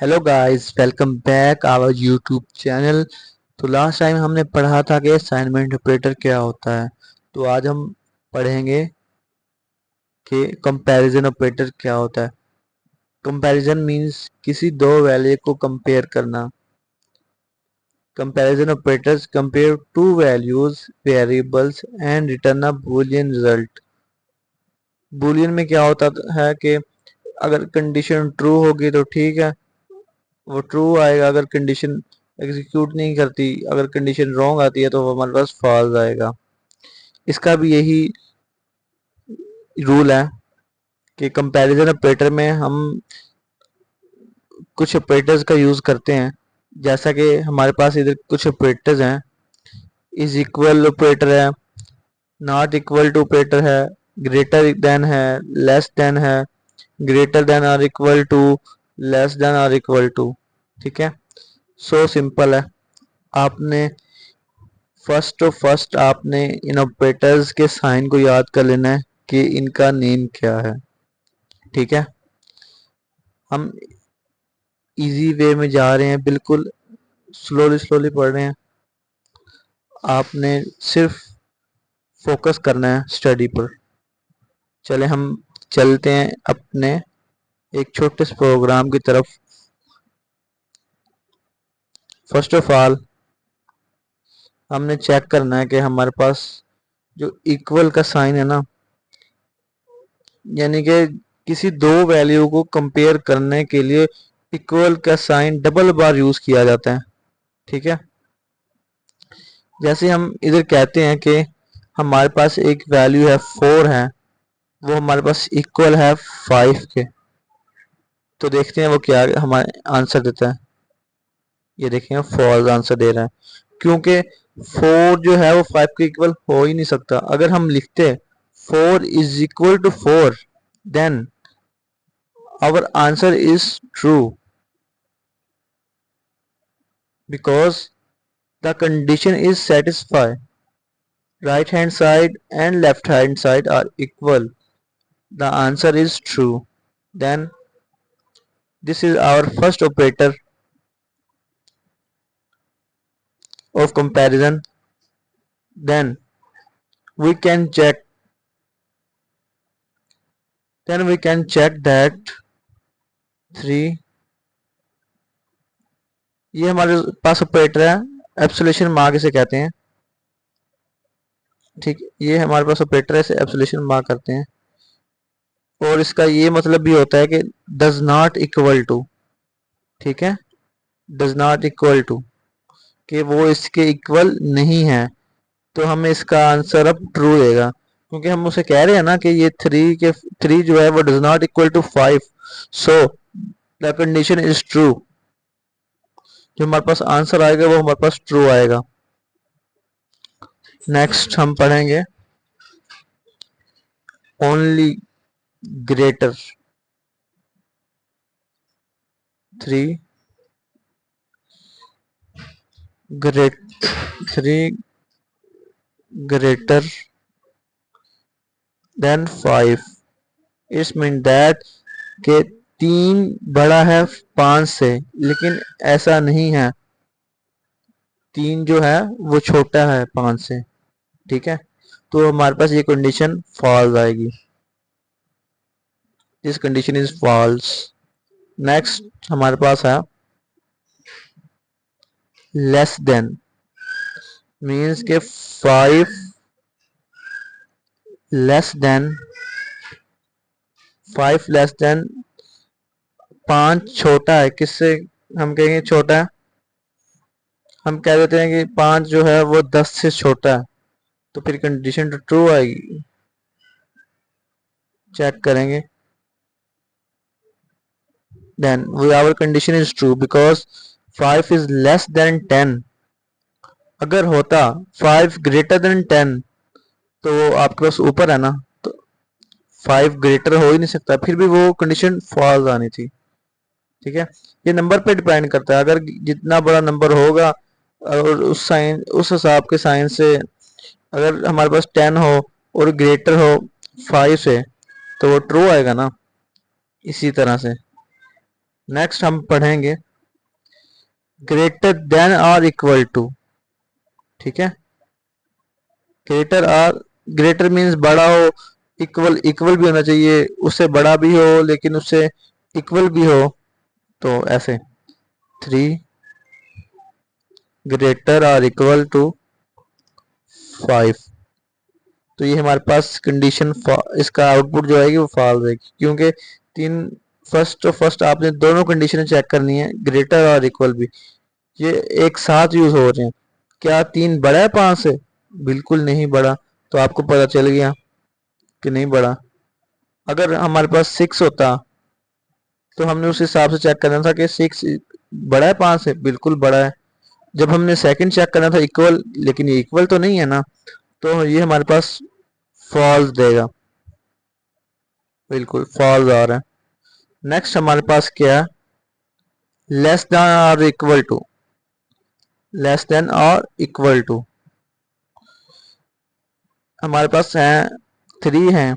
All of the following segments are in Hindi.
Hello guys, welcome back our YouTube channel. तो लास्ट टाइम हमने पढ़ा था कि असाइनमेंट ऑपरेटर क्या होता है। तो आज हम पढ़ेंगे कि कंपैरिजन ऑपरेटर क्या होता है। कंपैरिजन मींस किसी दो वैल्यू को कंपेयर करना। Comparison operators compare to values variables and return a Boolean result. Boolean में क्या होता है कि अगर कंडीशन ट्रू होगी तो ठीक है, वो ट्रू आएगा। अगर कंडीशन एग्जीक्यूट नहीं करती, अगर कंडीशन रॉन्ग आती है तो वो हमारे पास फॉल्स आएगा। इसका भी यही रूल है कि कंपैरिजन ऑपरेटर में हम कुछ ऑपरेटर्स का यूज करते हैं। जैसा कि हमारे पास इधर कुछ ऑपरेटर्स हैं। इज इक्वल ऑपरेटर है, नॉट इक्वल टू ऑपरेटर है, ग्रेटर देन है, लेस देन है, ग्रेटर देन और इक्वल टू, लेस देन और इक्वल टू। ठीक है, सो सिंपल है। आपने फर्स्ट आपने इन ऑपरेटर्स के साइन को याद कर लेना है कि इनका नेम क्या है। ठीक है, हम इजी वे में जा रहे हैं, बिल्कुल स्लोली स्लोली पढ़ रहे हैं। आपने सिर्फ फोकस करना है स्टडी पर। चले हम चलते हैं अपने एक छोटे से प्रोग्राम की तरफ। फर्स्ट ऑफ ऑल हमने चेक करना है कि हमारे पास जो इक्वल का साइन है ना, यानी कि किसी दो वैल्यू को कंपेयर करने के लिए इक्वल का साइन डबल बार यूज किया जाता है। ठीक है, जैसे हम इधर कहते हैं कि हमारे पास एक वैल्यू है 4 है, वो हमारे पास इक्वल है 5 के। तो देखते हैं वो क्या हमारे आंसर देता है। ये देखें, फॉल्स आंसर दे रहा है, क्योंकि 4 जो है वो 5 के इक्वल हो ही नहीं सकता। अगर हम लिखते 4 is equal to 4, then our answer is true, because the condition is satisfied. Right hand side and left hand side are equal. The answer is true. Then this is our first operator of comparison. Then we can check. Then we can check that 3, ये हमारे पास ऑपरेटर है, एब्सोल्यूशन मार्क इसे कहते हैं। ठीक, ये हमारे पास ऑपरेटर है, इसे एब्सोल्यूशन मार्क करते हैं। और इसका ये मतलब भी होता है कि डज नॉट इक्वल टू। ठीक है, डज नॉट इक्वल टू, कि वो इसके इक्वल नहीं है। तो हमें इसका आंसर अब ट्रू देगा, क्योंकि हम उसे कह रहे हैं ना कि ये 3 जो है वो does not equal to 5, so the condition is true. जो हमारे पास आंसर आएगा वो हमारे पास ट्रू आएगा। नेक्स्ट हम पढ़ेंगे only greater 3 great 3 greater than 5। It's mean that के 3 बड़ा है 5 से, लेकिन ऐसा नहीं है। 3 जो है वो छोटा है 5 से। ठीक है, तो हमारे पास ये कंडीशन फॉल्स आएगी। This condition is false. Next हमारे पास है लेस देन, मीन्स के 5 लेस देन 5 छोटा है। किससे हम कहेंगे छोटा है? हम कह देते हैं कि 5 जो है वो 10 से छोटा है, तो फिर कंडीशन तो ट्रू आएगी। चेक करेंगे। then our condition is true because 5 is less than 10। अगर होता 5 ग्रेटर देन 10 तो वो आपके पास ऊपर है ना, तो 5 ग्रेटर हो ही नहीं सकता, फिर भी वो कंडीशन फॉल्स आनी थी। ठीक है, ये नंबर पे डिपेंड करता है। अगर जितना बड़ा नंबर होगा और उस हिसाब के साइन से, अगर हमारे पास 10 हो और ग्रेटर हो 5 से, तो वो ट्रू आएगा ना। इसी तरह से नेक्स्ट हम पढ़ेंगे ग्रेटर देन और इक्वल टू। ठीक है, ग्रेटर मीन्स बड़ा हो, इक्वल इक्वल भी होना चाहिए, उससे बड़ा भी हो लेकिन उससे इक्वल भी हो। तो ऐसे 3 ग्रेटर और इक्वल टू 5, तो ये हमारे पास कंडीशन, इसका आउटपुट जो आएगी वो फॉल्स आएगी, क्योंकि तीन फर्स्ट आपने दोनों कंडीशन चेक करनी है, ग्रेटर और इक्वल भी, ये एक साथ यूज हो रहे हैं। क्या 3 बड़ा है 5 से? बिल्कुल नहीं बड़ा, तो आपको पता चल गया कि नहीं बड़ा। अगर हमारे पास 6 होता तो हमने उस हिसाब से चेक करना था कि 6 बड़ा है 5 से, बिल्कुल बड़ा है। जब हमने सेकंड चेक करना था इक्वल, लेकिन ये इक्वल तो नहीं है ना, तो ये हमारे पास फॉल्स देगा, बिल्कुल फॉल्स आ रहा है। नेक्स्ट हमारे पास क्या है, लेस देन और इक्वल टू। लेस देन और इक्वल टू हमारे पास है 3 है,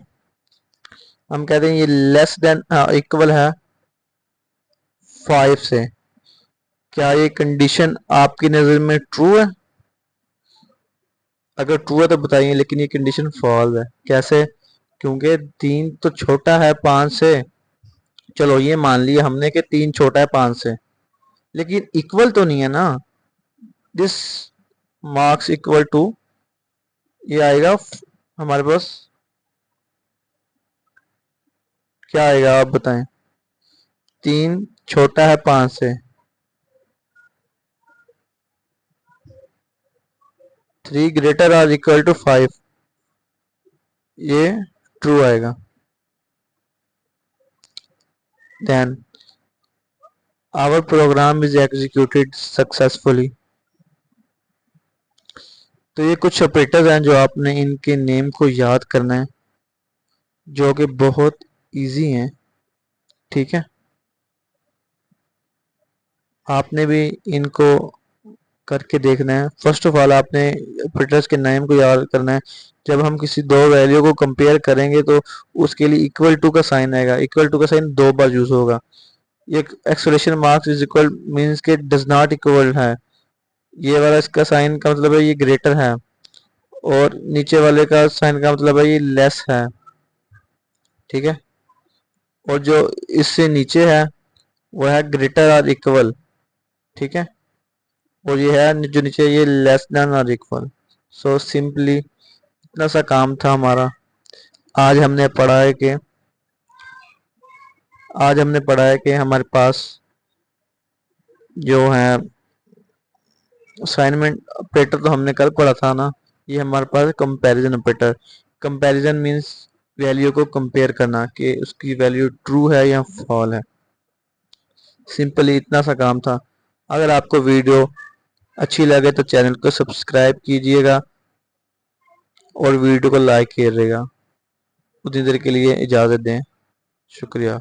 हम कहते हैं ये लेस देन इक्वल है 5 से। क्या ये कंडीशन आपकी नज़र में ट्रू है? अगर ट्रू है तो बताइए, लेकिन ये कंडीशन फॉल्स है। कैसे? क्योंकि 3 तो छोटा है 5 से, चलो ये मान लिया हमने कि 3 छोटा है 5 से, लेकिन इक्वल तो नहीं है ना। दिस मार्क्स इक्वल टू, ये आएगा हमारे पास क्या आएगा आप बताएं? 3 छोटा है 5 से, 3 ग्रेटर और इक्वल टू 5, ये ट्रू आएगा। Then our program is executed successfully. तो ये कुछ ऑपरेटर्स हैं जो आपने इनके नेम को याद करना है, जो कि बहुत इजी हैं। ठीक है, आपने भी इनको करके देखना है। फर्स्ट ऑफ ऑल आपने ऑपरेटर्स के नेम को याद करना है। जब हम किसी दो वैल्यू को कंपेयर करेंगे तो उसके लिए इक्वल टू का साइन आएगा, इक्वल टू का साइन 2 बार यूज होगा। ये exclamation marks is equal means के डज नॉट इक्वल है, ये वाला इसका साइन का मतलब है ये ग्रेटर है, और नीचे वाले का साइन का मतलब है ये लेस है। ठीक है, और जो इससे नीचे है वो है ग्रेटर और इक्वल। ठीक है, और ये है जो नीचे ये लेस देन और इक्वल। सो सिंपली इतना सा काम था हमारा। आज हमने पढ़ा है कि हमारे पास जो है असाइनमेंट ऑपरेटर तो हमने कल पढ़ा था ना, ये हमारे पास comparison operator. Comparison means value को कंपेयर करना कि उसकी वैल्यू ट्रू है या फॉल है। सिंपली इतना सा काम था। अगर आपको वीडियो अच्छी लगे तो चैनल को सब्सक्राइब कीजिएगा और वीडियो को लाइक कीजिएगा। उतनी देर के लिए इजाज़त दें, शुक्रिया।